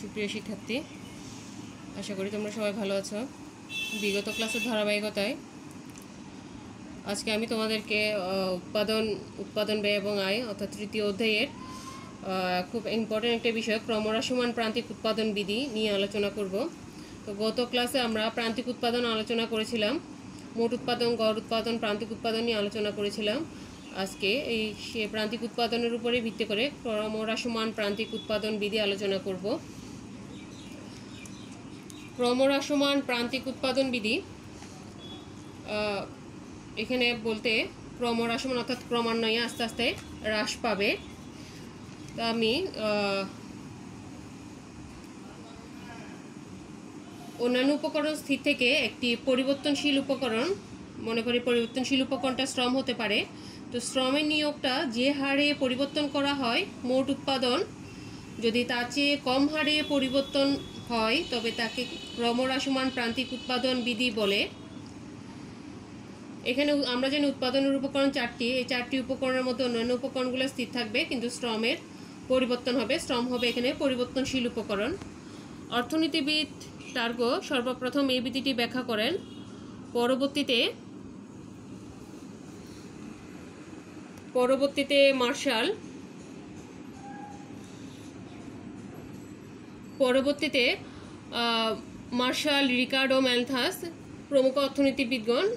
সুপ্রিয় শিক্ষার্থী, আশা করি তোমরা সবাই ভালো আছো। বিগত ক্লাসের ধারাবাহিকতায় আজকে আমি তোমাদেরকে উৎপাদন ব্যয় এবং আয় অর্থাৎ তৃতীয় অধ্যায়ের খুব ইম্পর্টেন্ট একটা বিষয় ক্রমহ্রাসমান প্রান্তিক উৎপাদন বিধি নিয়ে আলোচনা করব। তো গত ক্লাসে আমরা প্রান্তিক উৎপাদন আলোচনা করেছিলাম, মোট উৎপাদন, গড় উৎপাদন, প্রান্তিক উৎপাদন নিয়ে আলোচনা করেছিলাম। আজকে সে প্রান্তিক উৎপাদনের উপরে ভিত্তি করে ক্রমহ্রাসমান প্রান্তিক উৎপাদন বিধি আলোচনা করব। ক্রমহ্রাসমান প্রান্তিক উৎপাদন বিধি এখানে বলতে ক্রমহ্রাসমান অর্থাৎ ক্রমান্বয়ে আস্তে আস্তে হ্রাস পাবে। তা আমি অন্যান্য উপকরণ স্থির থেকে একটি পরিবর্তনশীল উপকরণ, মনে করি পরিবর্তনশীল উপকরণটা শ্রম হতে পারে। তো শ্রমের নিয়োগটা যে হারে পরিবর্তন করা হয় মোট উৎপাদন যদি তার চেয়ে কম হারে পরিবর্তন হয় তবে তাকে ক্রমহ্রাসমান প্রান্তিক উৎপাদন বিধি বলে। এখানে আমরা জানি উৎপাদনের উপকরণ চারটি, এই চারটি উপকরণের মধ্যে অন্যান্য উপকরণগুলো স্থির থাকবে কিন্তু শ্রমের পরিবর্তন হবে। শ্রম হবে এখানে পরিবর্তনশীল উপকরণ। অর্থনীতিবিদ টার্গো সর্বপ্রথম এই বিধিটি ব্যাখ্যা করেন। পরবর্তীতে মার্শাল, রিকার্ডো, ম্যালথাস প্রমুখ অর্থনীতিবিদগণ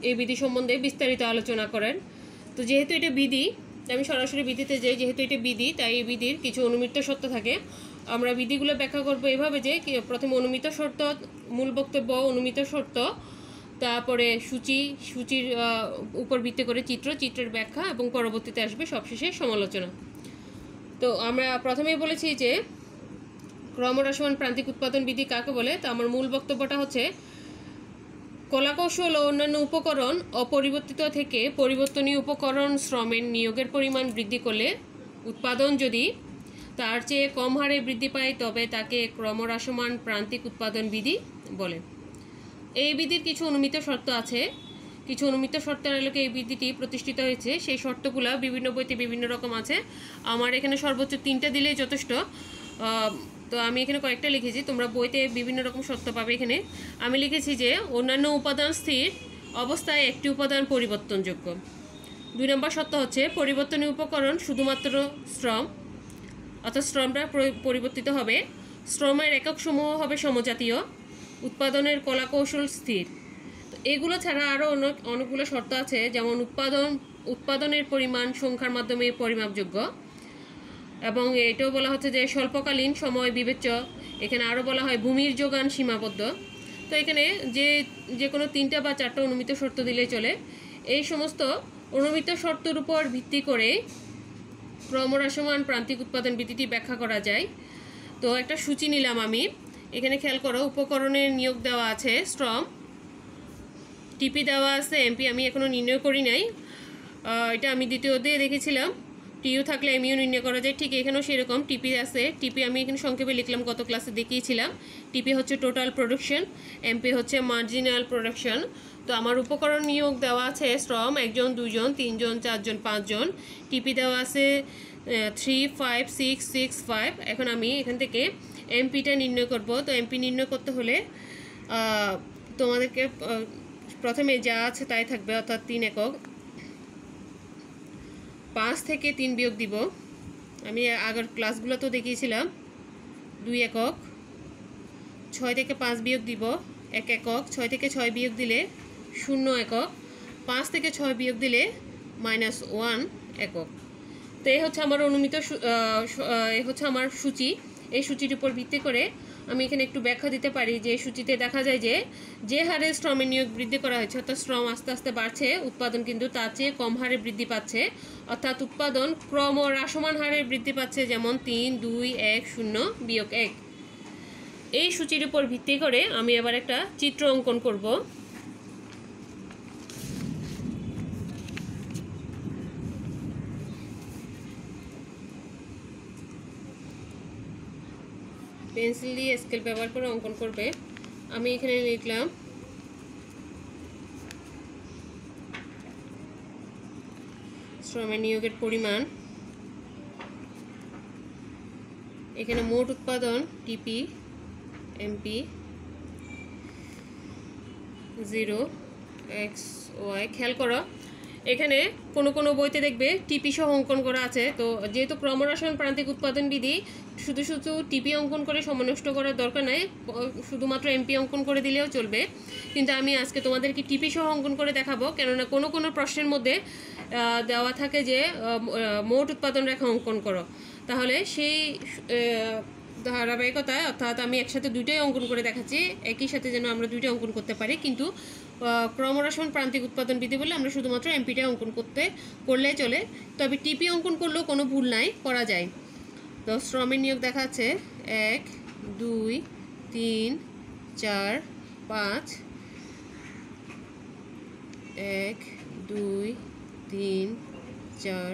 এই বিধি সম্বন্ধে বিস্তারিত আলোচনা করেন। তো যেহেতু এটা বিধি, আমি সরাসরি বিধিতে যাই, যেহেতু এটা বিধি তাই এই বিধির কিছু অনুমিত শর্ত থাকে। আমরা বিধিগুলো ব্যাখ্যা করব এভাবে যে প্রথমে অনুমিত শর্ত, মূল বক্তব্য, অনুমিত শর্ত, তারপরে সূচির উপর ভিত্তি করে চিত্রের ব্যাখ্যা এবং পরবর্তীতে আসবে সবশেষে সমালোচনা। তো আমরা প্রথমেই বলেছি যে ক্রমহ্রাসমান প্রান্তিক উৎপাদন বিধি কাকে বলে। তো আমার মূল বক্তব্যটা হচ্ছে কলাকৌশল ও অন্যান্য উপকরণ অপরিবর্তিত থেকে পরিবর্তনীয় উপকরণ শ্রমের নিয়োগের পরিমাণ বৃদ্ধি করলে উৎপাদন যদি তার চেয়ে কম হারে বৃদ্ধি পায় তবে তাকে ক্রমহ্রাসমান প্রান্তিক উৎপাদন বিধি বলে। এই বিধির কিছু অনুমিত শর্ত আছে, কিছু অনুমিত শর্তের আলোকে এই বিধিটি প্রতিষ্ঠিত হয়েছে। সেই শর্তগুলো বিভিন্ন বইতে বিভিন্ন রকম আছে, আমার এখানে সর্বোচ্চ 3টা দিলেই যথেষ্ট। তো আমি এখানে কয়েকটা লিখেছি, তোমরা বইতে বিভিন্ন রকম শর্ত পাবে। এখানে আমি লিখেছি যে অন্যান্য উপাদান স্থির অবস্থায় একটি উপাদান পরিবর্তনযোগ্য। 2 নম্বর শর্ত হচ্ছে পরিবর্তনীয় উপকরণ শুধুমাত্র শ্রম, অর্থাৎ শ্রমটা পরিবর্তিত হবে। শ্রমের একক সমূহ হবে সমজাতীয়, উৎপাদনের কলাকৌশল স্থির। তো এগুলো ছাড়া আরও অনেকগুলো শর্ত আছে, যেমন উৎপাদনের পরিমাণ সংখ্যার মাধ্যমে পরিমাপযোগ্য, এবং এটাও বলা হচ্ছে যে স্বল্পকালীন সময় বিবেচ্য। এখানে আরও বলা হয় ভূমির যোগান সীমাবদ্ধ। তো এখানে যে কোনো 3টা বা 4টা অনুমিত শর্ত দিলেই চলে। এই সমস্ত অনুমিত শর্তের উপর ভিত্তি করে ক্রমহ্রাসমান প্রান্তিক উৎপাদন বিধিটি ব্যাখ্যা করা যায়। তো একটা সূচি নিলাম আমি, এখানে খেয়াল করো। উপকরণের নিয়োগ দেওয়া আছে শ্রম, টিপি দেওয়া আছে, এমপি আমি এখনও নির্ণয় করি নাই, এটা আমি দ্বিতীয় অধ্যায়ে দেখেছিলাম। টিইউ থাকলে এমইউ নির্ণয় করা যায়, ঠিক এখানেও সেরকম টিপি আছে। টিপি আমি এখানে সংক্ষেপে লিখলাম, গত ক্লাসে দেখিয়েছিলাম। টিপি হচ্ছে টোটাল প্রোডাকশন, এমপি হচ্ছে মার্জিনাল প্রোডাকশন। তো আমার উপকরণ নিয়োগ দেওয়া আছে শ্রম 1 জন, 2 জন, 3 জন, 4 জন, 5 জন। টিপি দেওয়া আছে 3, 5, 6, 6, 5। এখন আমি এখান থেকে এমপিটা নির্ণয় করব। তো এমপি নির্ণয় করতে হলে তোমাদেরকে প্রথমে যা আছে তাই থাকবে, অর্থাৎ 3 একক। 5 থেকে 3 বিয়োগ দিব, আমি আগের ক্লাসগুলো তো দেখিয়েছিলাম, 2 একক। 6 থেকে 5 বিয়োগ দিব, 1 একক। 6 থেকে 6 বিয়োগ দিলে 0 একক। 5 থেকে 6 বিয়োগ দিলে -1 একক। তো এই হচ্ছে আমার এই হচ্ছে আমার সূচি। এই সূচির উপর ভিত্তি করে আমি এখানে একটু ব্যাখ্যা দিতে পারি যে সূচিতে দেখা যায় যে হারে শ্রমের নিয়োগ বৃদ্ধি করা হয়েছে, অর্থাৎ শ্রম আস্তে আস্তে বাড়ছে, উৎপাদন কিন্তু তার চেয়ে কম হারে বৃদ্ধি পাচ্ছে, অর্থাৎ উৎপাদন ক্রমহ্রাসমান হারে বৃদ্ধি পাচ্ছে, যেমন 3, 2, 1, 0, বিয়োগ 1। এই সূচির উপর ভিত্তি করে আমি এবার একটা চিত্র অঙ্কন করব। পেন্সিল দিয়ে স্কেল ব্যবহার করে অঙ্কন করবে। আমি এখানে লিখলাম শ্রমের নিয়োগের পরিমাণ এখানে মোট উৎপাদন টিপি এমপি 0 x y। খেয়াল করো এখানে কোনো বইতে দেখবে টিপি সহ অঙ্কন করা আছে। তো যেহেতু ক্রমহ্রাসমান প্রান্তিক উৎপাদন বিধি, শুধু টিপি অঙ্কন করে সময় নষ্ট করার দরকার নাই, শুধুমাত্র এমপি অঙ্কন করে দিলেও চলবে। কিন্তু আমি আজকে তোমাদেরকে টিপি সহ অঙ্কন করে দেখাবো, কেননা কোনো প্রশ্নের মধ্যে দেওয়া থাকে যে মোট উৎপাদন রেখা অঙ্কন করো। তাহলে সেই ধারাবাহিকতায় অর্থাৎ আমি একসাথে দুইটাই অঙ্কন করে দেখাচ্ছি, একই সাথে যেন আমরা দুইটা অঙ্কন করতে পারি। কিন্তু ক্রমহ্রাসমান প্রান্তিক উৎপাদন বিধি বলে আমরা শুধুমাত্র এমপিটা অঙ্কন করলে চলে। তবে টিপি অঙ্কন করলেও কোনো ভুল নাই, করা যায়। তো শ্রমের নিয়োগ দেখাচ্ছে 1 2 3 4 5 1 2 3 4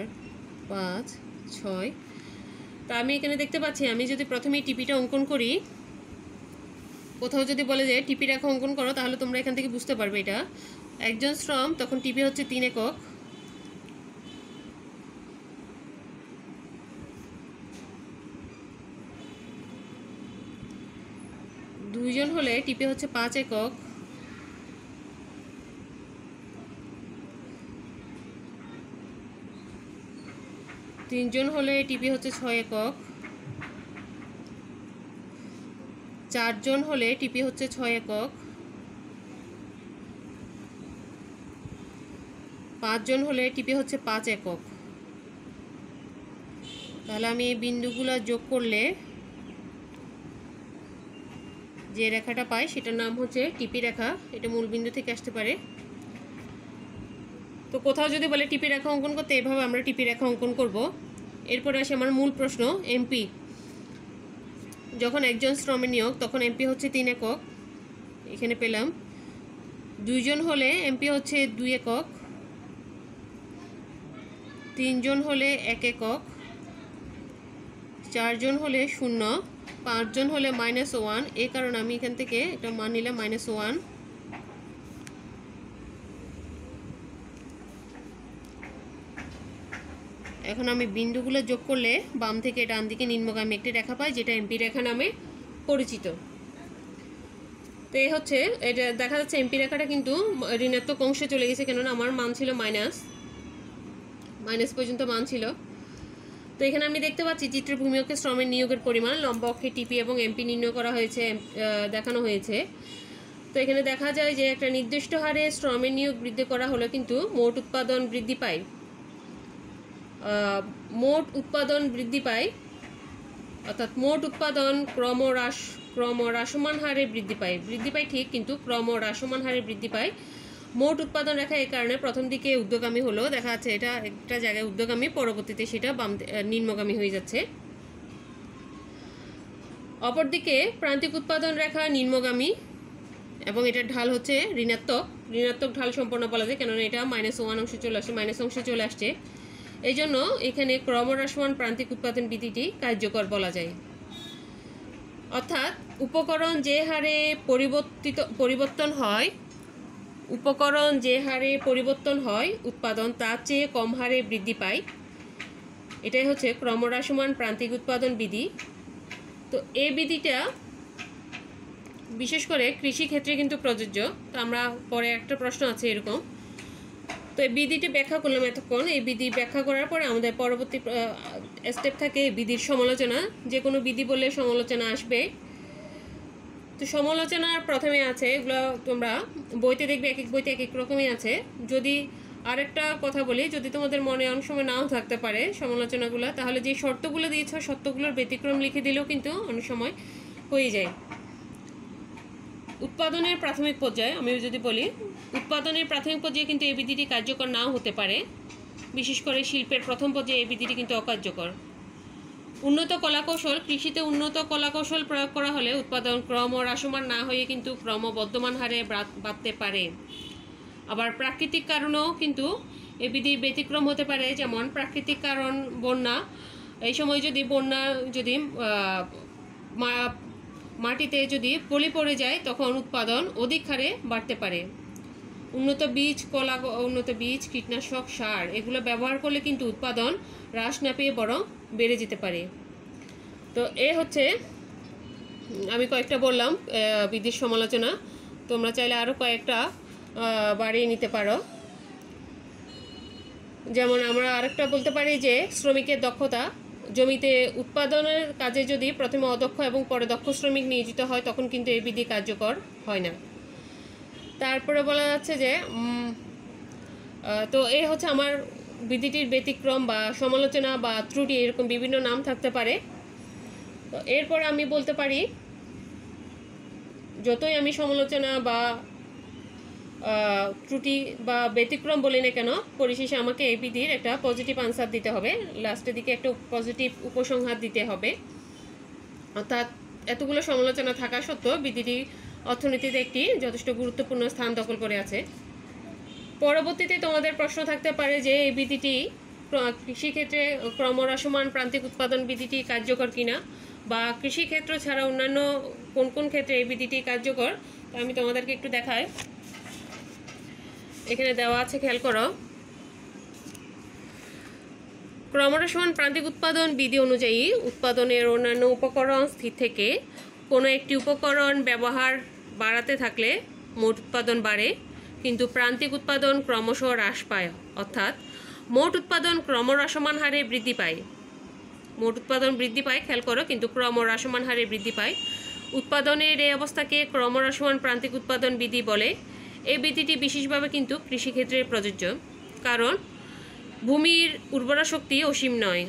5 6। তা আমি এখানে দেখতে পাচ্ছি, আমি যদি প্রথমেই টিপিটা অঙ্কন করি, কোথাও যদি বলে যে টিপি রেখা অঙ্কন করো, তাহলে তোমরা এখান থেকে বুঝতে পারবে এটা একজন শ্রম, তখন টিপি হচ্ছে 3 একক। দুইজন হলে টিপি হচ্ছে 5 একক। তিনজন হলে টিপি হচ্ছে 6 একক। 4 জন হলে টিপি হচ্ছে 6 একক। 5 জন হলে টিপি হচ্ছে 5 একক। তাহলে আমি এই বিন্দুগুলো যোগ করলে যে রেখাটা পাই সেটার নাম হচ্ছে টিপি রেখা। এটা মূল বিন্দু থেকে আসতে পারে। তো কোথাও যদি বলে টিপি রেখা অঙ্কন করতে, এভাবে আমরা টিপি রেখা অঙ্কন করব। এরপরে আসে আমার মূল প্রশ্ন এমপি। যখন একজন শ্রমের নিয়োগ, তখন এমপি হচ্ছে 3 একক, এখানে পেলাম। 2 জন হলে এমপি হচ্ছে 2 একক। 3 জন হলে 1 একক। 4 জন হলে 0। 5 জন হলে -1। এই কারণে আমি এখান থেকে একটা মান নিলাম -1। এখন আমি বিন্দুগুলো যোগ করলে বাম থেকে ডান দিকে নিম্নগামী একটি রেখা পাই, যেটা এমপি রেখা নামে পরিচিত। তো এই হচ্ছে, এটা দেখা যাচ্ছে এমপি রেখাটা কিন্তু ঋণাত্মক অংশে চলে গেছে, কেননা আমার মান ছিল মাইনাস পর্যন্ত মান ছিল। তো এখানে আমি দেখতে পাচ্ছি চিত্রের ভূমিকে শ্রমের নিয়োগের পরিমাণ লম্বা অক্ষে টিপি এবং এমপি নির্ণয় করা হয়েছে, দেখানো হয়েছে। তো এখানে দেখা যায় যে একটা নির্দিষ্ট হারে শ্রমের নিয়োগ বৃদ্ধি করা হলে কিন্তু মোট উৎপাদন বৃদ্ধি পায়। অর্থাৎ মোট উৎপাদন ক্রমহ্রাসমান হারে বৃদ্ধি পায় ঠিক, কিন্তু ক্রমহ্রাসমান হারে বৃদ্ধি পায়। মোট উৎপাদন রেখা এই কারণে প্রথম দিকে ঊর্ধ্বগামী হলো, দেখা যাচ্ছে এটা একটা জায়গায় ঊর্ধ্বগামী, পরবর্তীতে সেটা নিম্নগামী হয়ে যাচ্ছে। অপরদিকে প্রান্তিক উৎপাদন রেখা নিম্নগামী এবং এটার ঢাল হচ্ছে ঋণাত্মক ঢাল সম্পন্ন বলা যায়, কেননা এটা -1 অংশে চলে আসছে, মাইনাস অংশে চলে আসছে। এই জন্য এখানে ক্রমহ্রাসমান প্রান্তিক উৎপাদন বিধিটি কার্যকর বলা যায়। অর্থাৎ উপকরণ যে হারে পরিবর্তন হয় উৎপাদন তার চেয়ে কম হারে বৃদ্ধি পায়। এটাই হচ্ছে ক্রমহ্রাসমান প্রান্তিক উৎপাদন বিধি। তো এই বিধিটা বিশেষ করে কৃষি ক্ষেত্রে কিন্তু প্রযোজ্য। তো আমরা পরে একটা প্রশ্ন আছে এরকম। তো এই বিধিটি ব্যাখ্যা করলাম এতক্ষণ। এই বিধি ব্যাখ্যা করার পরে আমাদের পরবর্তী স্টেপ থাকে বিধির সমালোচনা। যে কোনো বিধি বললে সমালোচনা আসবে। তো সমালোচনার প্রথমে আছে, এগুলো তোমরা বইতে দেখবে, এক এক বইতে এক এক রকমই আছে। যদি আরেকটা কথা বলি, যদি তোমাদের মনে অনেক সময় নাও থাকতে পারে সমালোচনাগুলো, তাহলে যে শর্তগুলো দিয়েছ শর্তগুলোর ব্যতিক্রম লিখে দিলেও কিন্তু অনেক সময় হয়ে যায়। উৎপাদনের প্রাথমিক পর্যায়ে আমি যদি বলি, উৎপাদনের প্রাথমিক পর্যায়ে কিন্তু এই বিধিটি কার্যকর নাও হতে পারে। বিশেষ করে শিল্পের প্রথম পর্যায়ে এই বিধিটি কিন্তু অকার্যকর। উন্নত কলাকৌশল, কৃষিতে উন্নত কলাকৌশল প্রয়োগ করা হলে উৎপাদন ক্রমহ্রাসমান না হয়ে কিন্তু ক্রমবর্ধমান হারে বাড়তে পারে। আবার প্রাকৃতিক কারণেও কিন্তু এই বিধির ব্যতিক্রম হতে পারে, যেমন প্রাকৃতিক কারণ বন্যা। এই সময় যদি মাটিতে যদি পলি পড়ে যায়, তখন উৎপাদন অধিক হারে বাড়তে পারে। উন্নত বীজ, কীটনাশক, সার এগুলো ব্যবহার করলে কিন্তু উৎপাদন হ্রাস না পেয়ে বরং বেড়ে যেতে পারে। তো এ হচ্ছে আমি কয়েকটা বললাম বিধির সমালোচনা, তোমরা চাইলে আরও কয়েকটা বাড়িয়ে নিতে পারো। যেমন আমরা আরেকটা বলতে পারি যে শ্রমিকের দক্ষতা, জমিতে উৎপাদনের কাজে যদি প্রথমে অদক্ষ এবং পরে দক্ষ শ্রমিক নিয়োজিত হয় তখন কিন্তু এই বিধি কার্যকর হয় না। তারপরে বলা যাচ্ছে যে তো এই হচ্ছে আমার বিধিটির ব্যতিক্রম বা সমালোচনা বা ত্রুটি, এরকম বিভিন্ন নাম থাকতে পারে। তো এরপর আমি বলতে পারি যতই আমি সমালোচনা বা ত্রুটি বা ব্যতিক্রম বলি না কেন, পরিশেষে আমাকে এই বিধির একটা পজিটিভ আনসার দিতে হবে, লাস্টের দিকে একটা পজিটিভ উপসংহার দিতে হবে। অর্থাৎ এতগুলো সমালোচনা থাকা সত্ত্বেও বিধিটি অর্থনীতিতে একটি যথেষ্ট গুরুত্বপূর্ণ স্থান দখল করে আছে। পরবর্তীতে তোমাদের প্রশ্ন থাকতে পারে যে এই বিধিটি কৃষিক্ষেত্রে ক্রমহ্রাসমান প্রান্তিক উৎপাদন বিধিটি কার্যকর কিনা, বা কৃষিক্ষেত্র ছাড়া অন্যান্য কোন কোন ক্ষেত্রে এই বিধিটি কার্যকর। তো আমি তোমাদেরকে একটু দেখাই, এখানে দেওয়া আছে, খেয়াল করো। ক্রমহ্রাসমান প্রান্তিক উৎপাদন বিধি অনুযায়ী উৎপাদনের অন্যান্য উপকরণ স্থির থেকে কোনো একটি উপকরণ ব্যবহার বাড়াতে থাকলে মোট উৎপাদন বাড়ে, কিন্তু প্রান্তিক উৎপাদন ক্রমশ হ্রাস পায়। অর্থাৎ মোট উৎপাদন ক্রমহ্রাসমান হারে বৃদ্ধি পায়, মোট উৎপাদন বৃদ্ধি পায়, খেয়াল করো, কিন্তু ক্রমহ্রাসমান হারে বৃদ্ধি পায়। উৎপাদনের এই অবস্থাকে ক্রমহ্রাসমান প্রান্তিক উৎপাদন বিধি বলে। এই বিধিটি বিশেষভাবে কিন্তু কৃষিক্ষেত্রে প্রযোজ্য, কারণ ভূমির উর্বরা শক্তি অসীম নয়।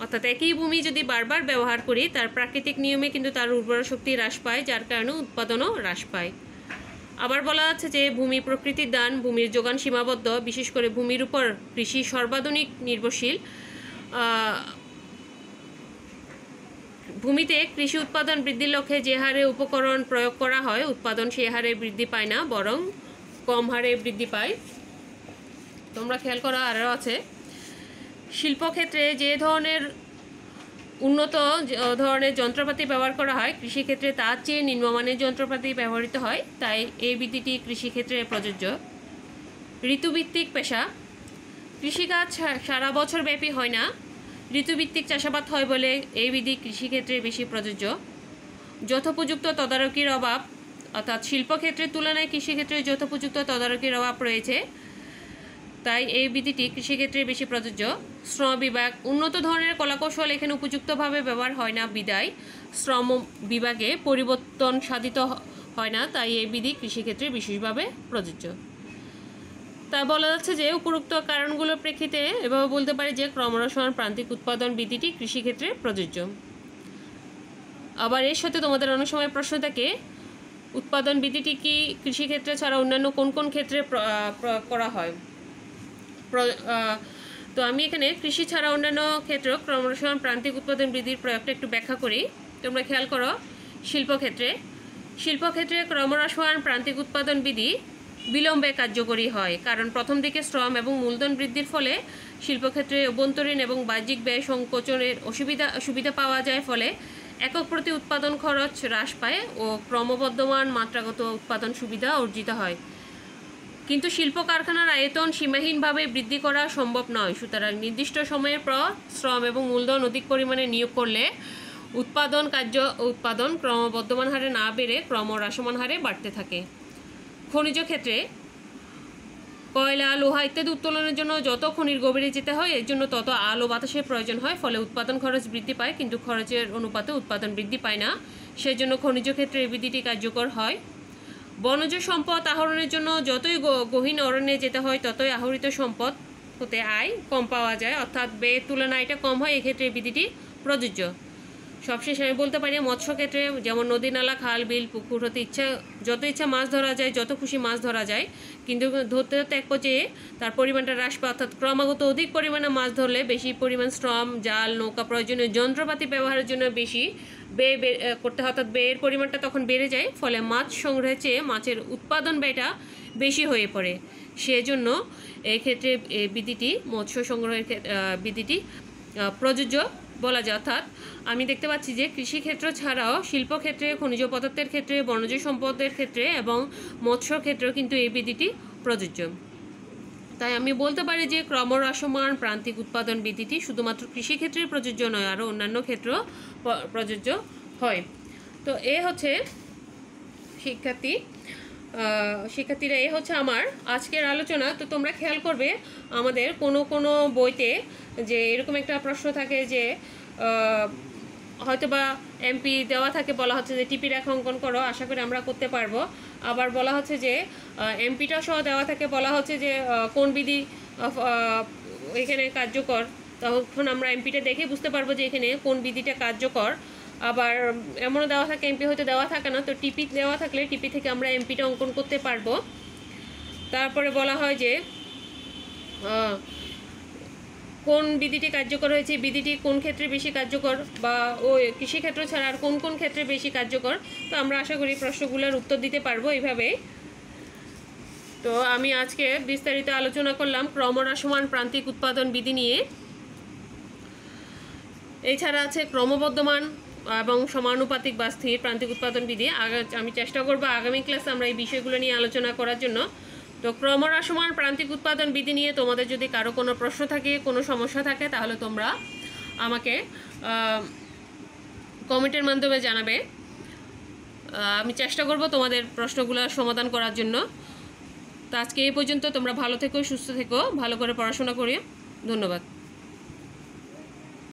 অর্থাৎ একই ভূমি যদি বারবার ব্যবহার করি তার প্রাকৃতিক নিয়মে কিন্তু তার উর্বরা শক্তি হ্রাস পায়, যার কারণে উৎপাদনও হ্রাস পায়। আবার বলা আছে যে ভূমি প্রকৃতির দান, ভূমির যোগান সীমাবদ্ধ, বিশেষ করে ভূমির উপর কৃষি সর্বাধুনিক নির্ভরশীল। ভূমিতে কৃষি উৎপাদন বৃদ্ধির লক্ষ্যে যে হারে উপকরণ প্রয়োগ করা হয় উৎপাদন সেই হারে বৃদ্ধি পায় না, বরং কম হারে বৃদ্ধি পায়। তোমরা খেয়াল করা আরও আছে, শিল্পক্ষেত্রে যে ধরনের উন্নত ধরনের যন্ত্রপাতি ব্যবহার করা হয় কৃষিক্ষেত্রে তার চেয়ে নিম্নমানের যন্ত্রপাতি ব্যবহৃত হয়, তাই এই বিধিটি কৃষিক্ষেত্রে প্রযোজ্য। ঋতুভিত্তিক পেশা, কৃষিকাজ সারা বছর ব্যাপী হয় না, ঋতুভিত্তিক চাষাবাদ হয় বলে এই বিধি কৃষিক্ষেত্রে বেশি প্রযোজ্য। যথোপযুক্ত তদারকির অভাব, অর্থাৎ শিল্পক্ষেত্রের তুলনায় কৃষিক্ষেত্রে যথোপযুক্ত তদারকির অভাব রয়েছে, তাই এই বিধিটি কৃষিক্ষেত্রে বেশি প্রযোজ্য। শ্রম বিভাগ, উন্নত ধরনের কলাকৌশল এখানে উপযুক্তভাবে ব্যবহার হয় না বিধায় শ্রম বিভাগে পরিবর্তন সাধিত হয় না, তাই এই বিধি কৃষিক্ষেত্রে বিশেষভাবে প্রযোজ্য। তাই বলা যাচ্ছে যে উপরোক্ত কারণগুলোর প্রেক্ষিতে এভাবে বলতে পারি যে ক্রমহ্রাসমান প্রান্তিক উৎপাদন বিধিটি কৃষিক্ষেত্রে প্রযোজ্য। আবার এর সাথে তোমাদের অনেক সময় প্রশ্ন থাকে উৎপাদন বিধিটি কি কৃষিক্ষেত্রে ছাড়া অন্যান্য কোন কোন ক্ষেত্রে প্রয়োগ করা হয়। তো আমি এখানে কৃষি ছাড়া অন্যান্য ক্ষেত্র ক্রমহ্রাসমান প্রান্তিক উৎপাদন বিধির প্রয়োগটা একটু ব্যাখ্যা করি। তোমরা খেয়াল করো, শিল্পক্ষেত্রে ক্রমহ্রাসমান প্রান্তিক উৎপাদন বিধি বিলম্বে কার্যকরী হয়, কারণ প্রথম দিকে শ্রম এবং মূলধন বৃদ্ধির ফলে শিল্পক্ষেত্রে অভ্যন্তরীণ এবং বাহ্যিক ব্যয় সংকোচনের সুবিধা পাওয়া যায়, ফলে একক প্রতি উৎপাদন খরচ হ্রাস পায় ও ক্রমবর্ধমান মাত্রাগত উৎপাদন সুবিধা অর্জিত হয়। কিন্তু শিল্প কারখানার আয়তন সীমাহীনভাবে বৃদ্ধি করা সম্ভব নয়, সুতরাং নির্দিষ্ট সময়ের পর শ্রম এবং মূলধন অধিক পরিমাণে নিয়োগ করলে উৎপাদন ক্রমবর্ধমান হারে না বেড়ে ক্রমহ্রাসমান হারে বাড়তে থাকে। খনিজ ক্ষেত্রে কয়লা, লোহা ইত্যাদি উত্তোলনের জন্য যত খনির গভীরে যেতে হয় এর জন্য তত আলো বাতাসের প্রয়োজন হয়, ফলে উৎপাদন খরচ বৃদ্ধি পায়, কিন্তু খরচের অনুপাতে উৎপাদন বৃদ্ধি পায় না, সেজন্য খনিজ ক্ষেত্রে এই বিধিটি কার্যকর হয়। বনজ সম্পদ আহরণের জন্য যতই গহীন অরণ্যে যেতে হয় ততই আহরিত সম্পদ হতে আয় কম পাওয়া যায়, অর্থাৎ ব্যয়ের তুলনায় এটা কম হয়, এক্ষেত্রে এই বিধিটি প্রযোজ্য। সবশেষে আমি বলতে পারি মৎস্য ক্ষেত্রে যেমন নদী, নালা, খাল, বিল, পুকুর হতে যত ইচ্ছা মাছ ধরা যায়, যত খুশি মাছ ধরা যায়, কিন্তু ধরতে ধরতে এক পর্যায়ে তার পরিমাণটা হ্রাস পায়, অর্থাৎ ক্রমাগত অধিক পরিমাণে মাছ ধরলে বেশি পরিমাণ শ্রম, জাল, নৌকা, প্রয়োজনীয় যন্ত্রপাতি ব্যবহারের জন্য বেশি ব্যয় করতে হয়, অর্থাৎ ব্যয়ের পরিমাণটা তখন বেড়ে যায়, ফলে মাছ সংগ্রহের চেয়ে মাছের উৎপাদন ব্যয়টা বেশি হয়ে পড়ে। সেজন্য এই ক্ষেত্রে বিধিটি মৎস্য সংগ্রহের বিধিটি প্রযোজ্য বলা যায়। অর্থাৎ আমি দেখতে পাচ্ছি যে কৃষিক্ষেত্র ছাড়াও শিল্পক্ষেত্রে, খনিজ পদার্থের ক্ষেত্রে, বনজ সম্পদের ক্ষেত্রে এবং মৎস্য ক্ষেত্রেও কিন্তু এই বিধিটি প্রযোজ্য। তাই আমি বলতে পারি যে ক্রমহ্রাসমান প্রান্তিক উৎপাদন বিধিটি শুধুমাত্র কৃষিক্ষেত্রে প্রযোজ্য নয়, আরও অন্যান্য ক্ষেত্রেও প্রযোজ্য হয়। তো এ হচ্ছে শিক্ষার্থীরা, এ হচ্ছে আমার আজকের আলোচনা। তো তোমরা খেয়াল করবে আমাদের কোনো বইতে যে এরকম একটা প্রশ্ন থাকে যে হয়তোবা এমপি দেওয়া থাকে, বলা হচ্ছে যে টিপি রেখা অঙ্কন করো, আশা করি আমরা করতে পারবো। আবার বলা হচ্ছে যে এমপিটা সহ দেওয়া থাকে, বলা হচ্ছে যে কোন বিধি এখানে কার্যকর, তখন আমরা এমপিটা দেখে বুঝতে পারবো যে এখানে কোন বিধিটা কার্যকর। আবার এমনও দেওয়া থাকে এমপি হয়তো দেওয়া থাকে না, তো টিপি দেওয়া থাকলে টিপি থেকে আমরা এমপিটা অঙ্কন করতে পারবো। তারপরে বলা হয় যে কোন বিধিটি কার্যকর হয়েছে, বিধিটি কোন ক্ষেত্রে বেশি কার্যকর, বা কৃষিক্ষেত্র ছাড়া আর কোন কোন ক্ষেত্রে বেশি কার্যকর। তো আমরা আশা করি প্রশ্নগুলোর উত্তর দিতে পারবো এইভাবে। তো আমি আজকে বিস্তারিত আলোচনা করলাম ক্রমহ্রাসমান প্রান্তিক উৎপাদন বিধি নিয়ে। এছাড়া আছে ক্রমবর্ধমান এবং সমানুপাতিক বা স্থির প্রান্তিক উৎপাদন বিধি। আমি চেষ্টা করবো আগামী ক্লাসে আমরা এই বিষয়গুলো নিয়ে আলোচনা করার জন্য। তো ক্রমহ্রাসমান প্রান্তিক উৎপাদন বিধি নিয়ে তোমাদের যদি কারো কোনো প্রশ্ন থাকে, কোনো সমস্যা থাকে, তাহলে তোমরা আমাকে কমেন্টের মাধ্যমে জানাবে। আমি চেষ্টা করব তোমাদের প্রশ্নগুলোর সমাধান করার জন্য। তো আজকে এই পর্যন্ত। তোমরা ভালো থেকো, সুস্থ থেকো, ভালো করে পড়াশোনা করিও। ধন্যবাদ।